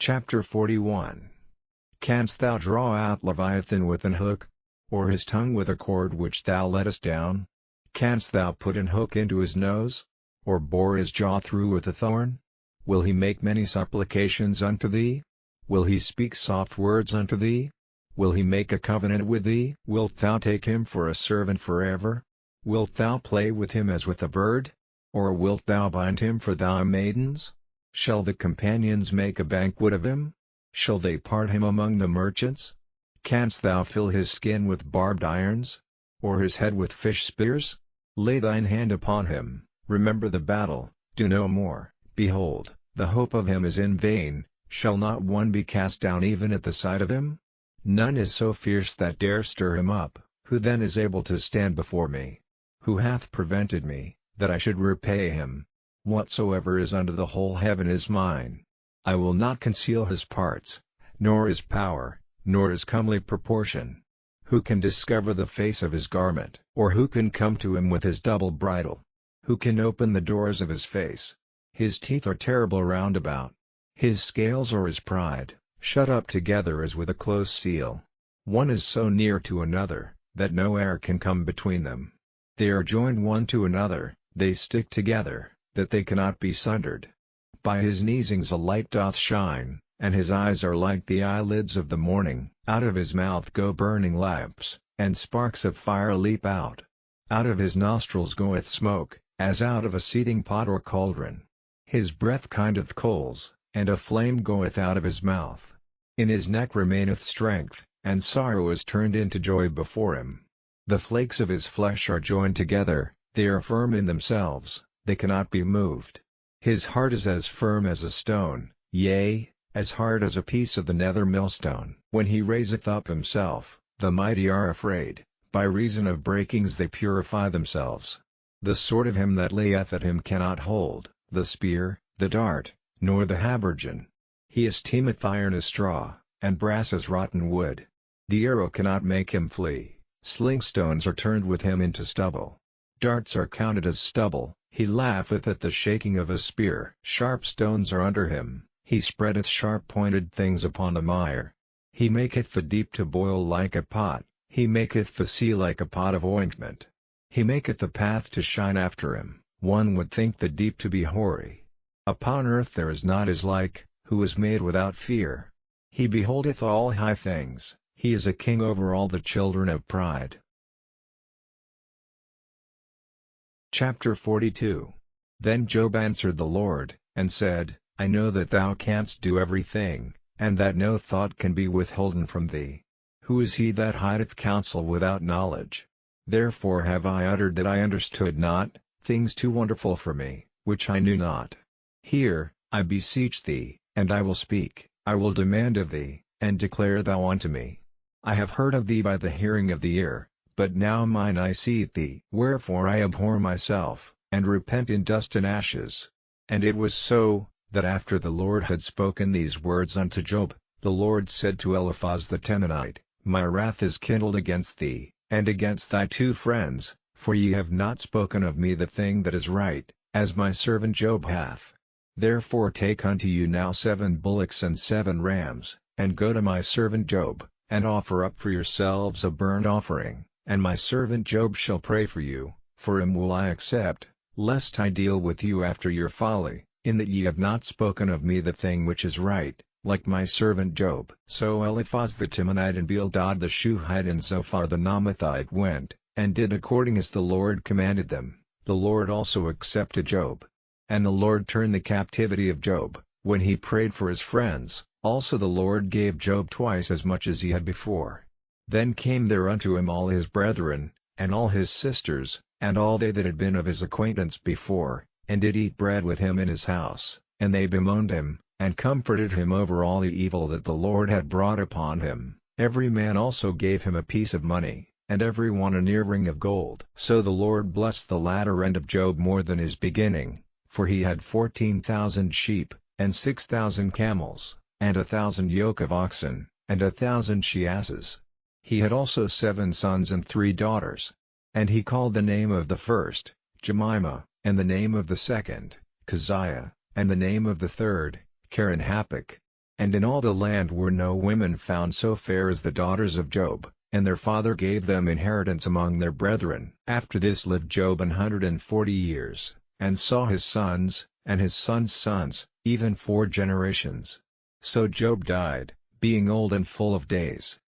Chapter 41. Canst thou draw out Leviathan with an hook? Or his tongue with a cord which thou lettest down? Canst thou put an hook into his nose? Or bore his jaw through with a thorn? Will he make many supplications unto thee? Will he speak soft words unto thee? Will he make a covenant with thee? Wilt thou take him for a servant forever? Wilt thou play with him as with a bird? Or wilt thou bind him for thy maidens? Shall the companions make a banquet of him? Shall they part him among the merchants? Canst thou fill his skin with barbed irons? Or his head with fish spears? Lay thine hand upon him, remember the battle, do no more. Behold, the hope of him is in vain. Shall not one be cast down even at the sight of him? None is so fierce that dare stir him up. Who then is able to stand before me? Who hath prevented me, that I should repay him? Whatsoever is under the whole heaven is mine. I will not conceal his parts, nor his power, nor his comely proportion. Who can discover the face of his garment? Or who can come to him with his double bridle? Who can open the doors of his face? His teeth are terrible round about. His scales are his pride, shut up together as with a close seal. One is so near to another, that no air can come between them. They are joined one to another, they stick together, that they cannot be sundered. By his neesings a light doth shine, and his eyes are like the eyelids of the morning. Out of his mouth go burning lamps, and sparks of fire leap out. Out of his nostrils goeth smoke, as out of a seething pot or cauldron. His breath kindeth coals, and a flame goeth out of his mouth. In his neck remaineth strength, and sorrow is turned into joy before him. The flakes of his flesh are joined together, they are firm in themselves, they cannot be moved. His heart is as firm as a stone, yea, as hard as a piece of the nether millstone. When he raiseth up himself, the mighty are afraid, by reason of breakings they purify themselves. The sword of him that layeth at him cannot hold, the spear, the dart, nor the habergeon. He esteemeth iron as straw, and brass as rotten wood. The arrow cannot make him flee, slingstones are turned with him into stubble. Darts are counted as stubble, he laugheth at the shaking of a spear. Sharp stones are under him, he spreadeth sharp-pointed things upon the mire. He maketh the deep to boil like a pot, he maketh the sea like a pot of ointment. He maketh the path to shine after him, one would think the deep to be hoary. Upon earth there is not his like, who is made without fear. He beholdeth all high things, he is a king over all the children of pride. Chapter 42. Then Job answered the Lord, and said, I know that thou canst do everything, and that no thought can be withholden from thee. Who is he that hideth counsel without knowledge? Therefore have I uttered that I understood not, things too wonderful for me, which I knew not. Hear, I beseech thee, and I will speak, I will demand of thee, and declare thou unto me. I have heard of thee by the hearing of the ear, but now mine eye seeth thee. Wherefore I abhor myself, and repent in dust and ashes. And it was so, that after the Lord had spoken these words unto Job, the Lord said to Eliphaz the Temanite, My wrath is kindled against thee, and against thy two friends, for ye have not spoken of me the thing that is right, as my servant Job hath. Therefore take unto you now 7 bullocks and 7 rams, and go to my servant Job, and offer up for yourselves a burnt offering, and my servant Job shall pray for you, for him will I accept, lest I deal with you after your folly, in that ye have not spoken of me the thing which is right, like my servant Job. So Eliphaz the Temanite and Bildad the Shuhite and Zophar the Naamathite went, and did according as the Lord commanded them. The Lord also accepted Job. And the Lord turned the captivity of Job, when he prayed for his friends, also the Lord gave Job twice as much as he had before. Then came there unto him all his brethren, and all his sisters, and all they that had been of his acquaintance before, and did eat bread with him in his house, and they bemoaned him, and comforted him over all the evil that the Lord had brought upon him. Every man also gave him a piece of money, and every one an earring of gold. So the Lord blessed the latter end of Job more than his beginning, for he had 14,000 sheep, and 6,000 camels, and 1,000 yoke of oxen, and 1,000 she-asses. He had also 7 sons and 3 daughters. And he called the name of the first, Jemimah, and the name of the second, Keziah, and the name of the third, Karen-Happuch. And in all the land were no women found so fair as the daughters of Job, and their father gave them inheritance among their brethren. After this lived Job 140 years, and saw his sons, and his sons' sons, even 4 generations. So Job died, being old and full of days.